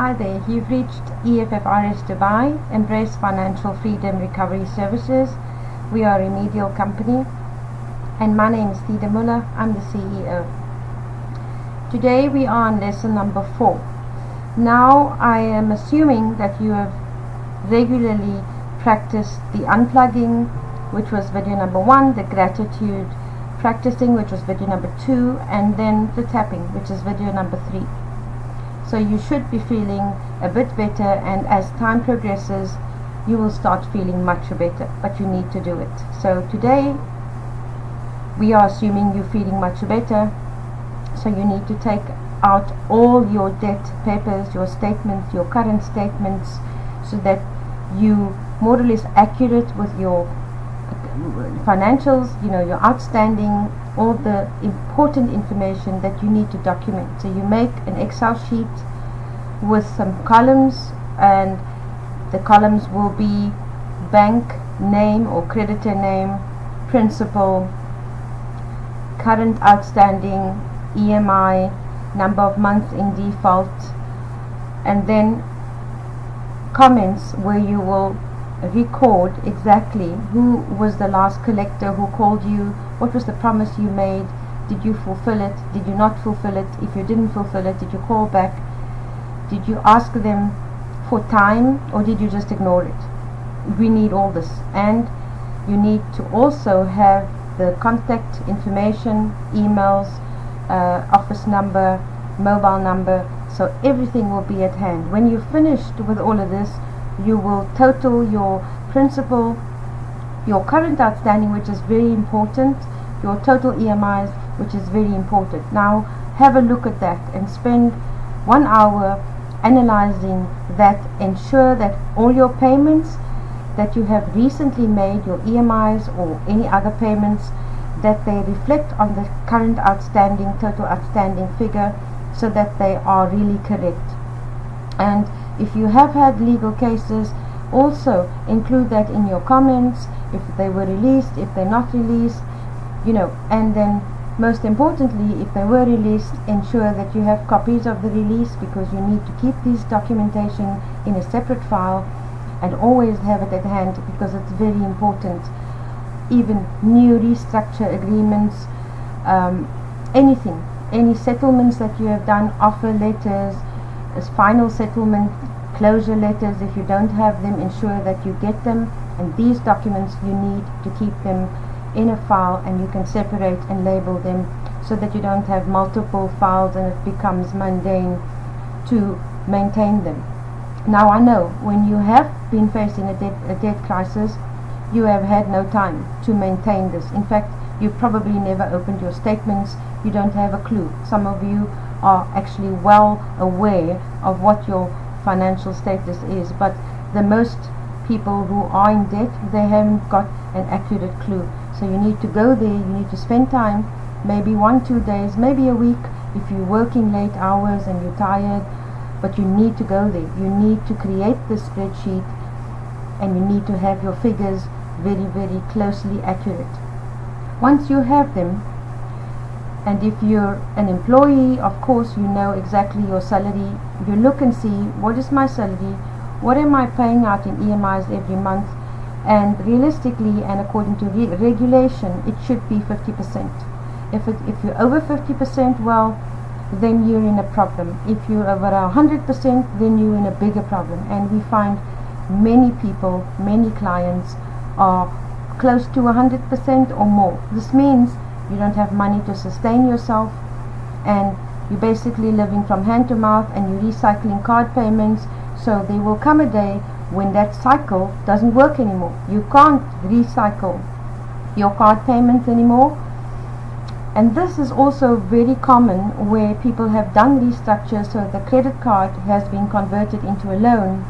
Hi there, you've reached EFFRS Dubai, Embrace Financial Freedom Recovery Services. We are a remedial company and my name is Theda Muller, I'm the CEO. Today we are on lesson number 4. Now I am assuming that you have regularly practiced the unplugging, which was video number 1, the gratitude practicing, which was video number 2, and then the tapping, which is video number 3. So you should be feeling a bit better, and as time progresses you will start feeling much better, but you need to do it. So today we are assuming you're feeling much better, so you need to take out all your debt papers, your statements, your current statements, so that you more or less accurate with your financials, your outstanding, all the important information that you need to document. So you make an Excel sheet with some columns, and the columns will be bank name or creditor name, principal, current outstanding, EMI, number of months in default, and then comments where you will record exactly who was the last collector who called you, what was the promise you made, did you fulfill it, did you not fulfill it, if you didn't fulfill it, did you call back, did you ask them for time, or did you just ignore it? We need all this, and you need to also have the contact information, emails, office number, mobile number, so everything will be at hand. When you're finished with all of this, you will total your principal, your current outstanding, which is very important, your total EMIs, which is very important. Now have a look at that and spend 1 hour analyzing that. Ensure that all your payments that you have recently made, your EMIs or any other payments, that they reflect on the current outstanding, total outstanding figure, so that they are really correct. And if you have had legal cases, also include that in your comments, if they were released, if they're not released, and then most importantly, if they were released, ensure that you have copies of the release, because you need to keep this documentation in a separate file and always have it at hand, because it's very important. Even new restructure agreements, anything, any settlements that you have done, offer letters, as final settlement, closure letters, if you don't have them, ensure that you get them. And these documents, you need to keep them in a file, and you can separate and label them, so that you don't have multiple files and it becomes mundane to maintain them. Now I know when you have been facing a debt crisis, you have had no time to maintain this. In fact, you probably never opened your statements, you don't have a clue. Some of you are actually well aware of what your financial status is, but the most people who are in debt, they haven't got an accurate clue. So you need to go there, you need to spend time, maybe 1-2 days, maybe a week if you're working late hours and you're tired, but you need to go there. You need to create this spreadsheet, and you need to have your figures very, very closely accurate. Once you have them, and if you're an employee, of course you know exactly your salary. You look and see, what is my salary, what am I paying out in EMIs every month, and realistically and according to regulation, it should be 50%. If you're over 50%, well, then you're in a problem. If you're over 100%, then you're in a bigger problem. And we find many people, many clients are close to 100% or more. This means you don't have money to sustain yourself, and you're basically living from hand to mouth, and you're recycling card payments. So there will come a day when that cycle doesn't work anymore. You can't recycle your card payments anymore. And this is also very common where people have done restructure, so the credit card has been converted into a loan.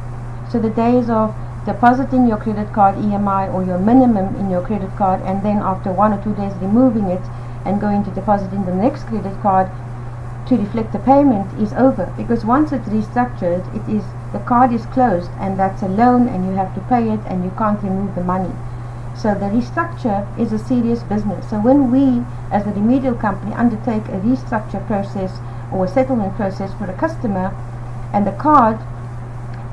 So the days of depositing your credit card EMI or your minimum in your credit card, and then after 1 or 2 days removing it and going to deposit in the next credit card to reflect the payment, is over, because once it's restructured, the card is closed, and that's a loan, and you have to pay it, and you can't remove the money. So the restructure is a serious business. So when we as a remedial company undertake a restructure process or a settlement process for a customer, and the card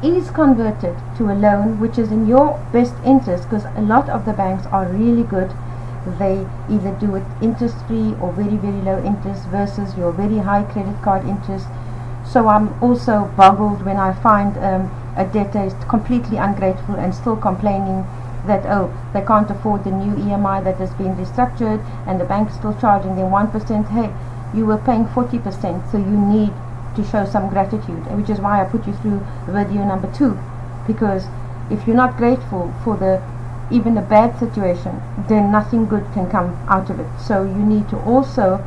is converted to a loan, which is in your best interest, because a lot of the banks are really good. They either do it interest free or very, very low interest versus your very high credit card interest. So I'm also boggled when I find a debtor is completely ungrateful and still complaining that, oh, they can't afford the new EMI that has been restructured and the bank is still charging them 1%. Hey, you were paying 40%, so you need to show some gratitude, which is why I put you through video number 2, because if you're not grateful for even a bad situation, then nothing good can come out of it. So you need to also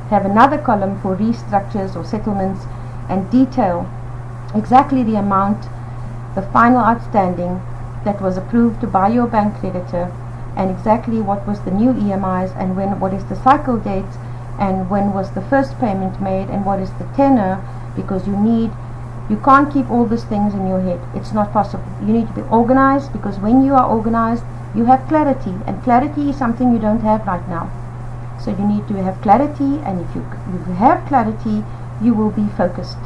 have another column for restructures or settlements and detail exactly the amount, the final outstanding that was approved by your bank creditor, and exactly what was the new EMIs, and what is the cycle date, and when was the first payment made, and what is the tenor, because you can't keep all these things in your head. It's not possible. You need to be organized, because when you are organized, you have clarity, and clarity is something you don't have right now. So you need to have clarity, and if you have clarity, you will be focused,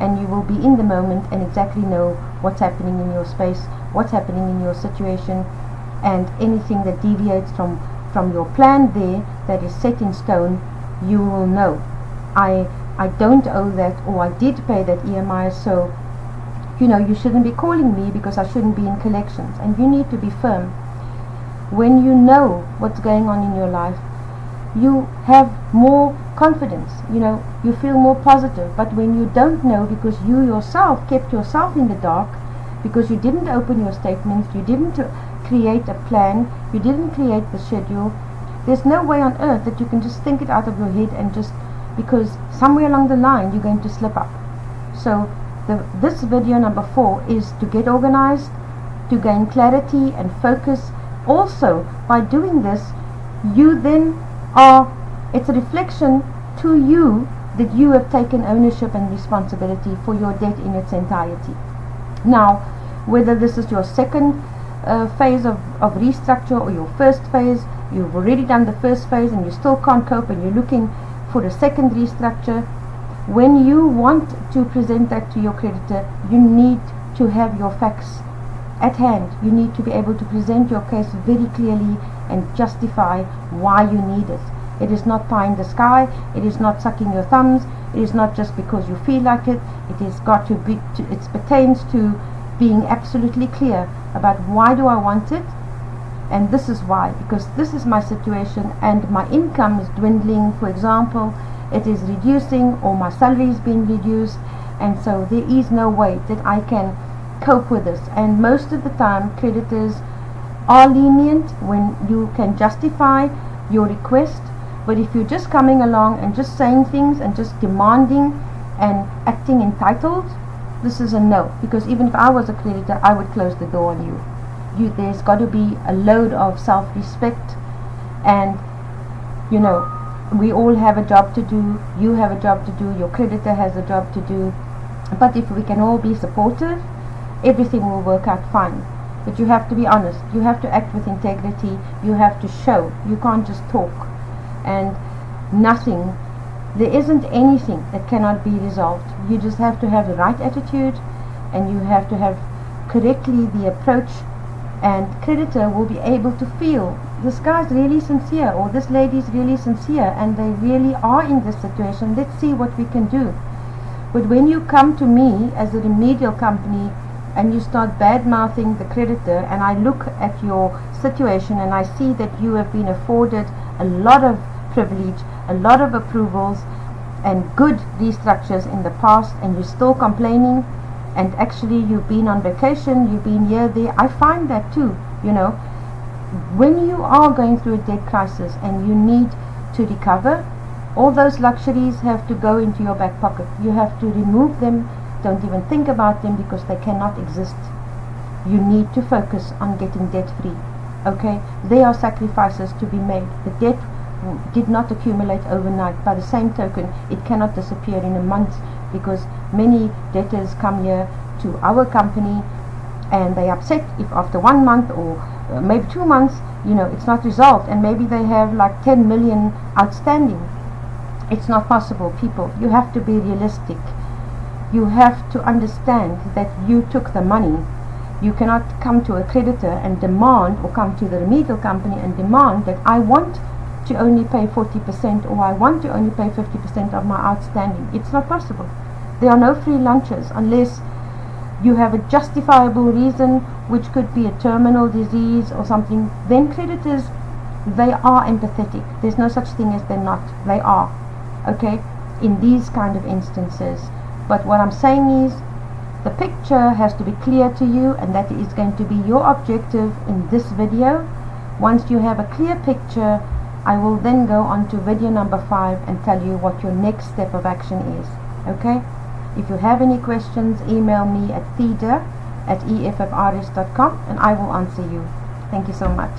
and you will be in the moment and exactly know what's happening in your space, what's happening in your situation, and anything that deviates from your plan there that is set in stone, you will know. I don't owe that, or I did pay that EMI, so you shouldn't be calling me because I shouldn't be in collections. And you need to be firm. When you know what's going on in your life, you have more confidence, you feel more positive. But when you don't know, because you yourself kept yourself in the dark, because you didn't open your statements, you didn't create a plan, you didn't create the schedule, there's no way on earth that you can just think it out of your head, and just because somewhere along the line you're going to slip up. So this video number 4 is to get organized, to gain clarity and focus. Also, by doing this, you then it's a reflection to you that you have taken ownership and responsibility for your debt in its entirety. Now, whether this is your second phase of restructure or your first phase, you've already done the first phase and you still can't cope and you're looking for a second restructure, when you want to present that to your creditor, you need to have your facts at hand. You need to be able to present your case very clearly and justify why you need it. It is not pie in the sky. It is not sucking your thumbs. It is not just because you feel like it. It has got to be. It pertains to being absolutely clear about why do I want it, and this is why, because this is my situation and my income is dwindling, for example, it is reducing, or my salary is being reduced, and so there is no way that I can cope with this. And most of the time creditors are lenient when you can justify your request. But if you're just coming along and just saying things and just demanding and acting entitled, this is a no. Because even if I was a creditor, I would close the door on you. There's got to be a load of self-respect, and we all have a job to do. You have a job to do, your creditor has a job to do. But if we can all be supportive, everything will work out fine. But you have to be honest, you have to act with integrity, you have to show, you can't just talk. And there isn't anything that cannot be resolved. You just have to have the right attitude, and you have to have correctly the approach, and creditor will be able to feel this guy's really sincere, or this lady's really sincere, and they really are in this situation. Let's see what we can do. But when you come to me as a remedial company and you start bad-mouthing the creditor, and I look at your situation and I see that you have been afforded a lot of privilege, a lot of approvals and good restructures in the past, and you're still complaining, and actually you've been on vacation, you've been here, there, I find that too. When you are going through a debt crisis and you need to recover, all those luxuries have to go into your back pocket. You have to remove them. Don't even think about them, because they cannot exist. You need to focus on getting debt free. Okay, there are sacrifices to be made. The debt did not accumulate overnight. By the same token, it cannot disappear in a month, because many debtors come here to our company and they upset if after 1 month or maybe 2 months it's not resolved, and maybe they have like 10 million outstanding. It's not possible, people. You have to be realistic. you have to understand that you took the money. You cannot come to a creditor and demand, or come to the remedial company and demand that I want to only pay 40% or I want to only pay 50% of my outstanding. It's not possible. There are no free lunches unless you have a justifiable reason, which could be a terminal disease or something. Then creditors, they are empathetic. There's no such thing as they're not. They are, okay, in these kind of instances. But what I'm saying is, the picture has to be clear to you, and that is going to be your objective in this video. Once you have a clear picture, I will then go on to video number 5 and tell you what your next step of action is. Okay? If you have any questions, email me at theda@effrs.com and I will answer you. Thank you so much.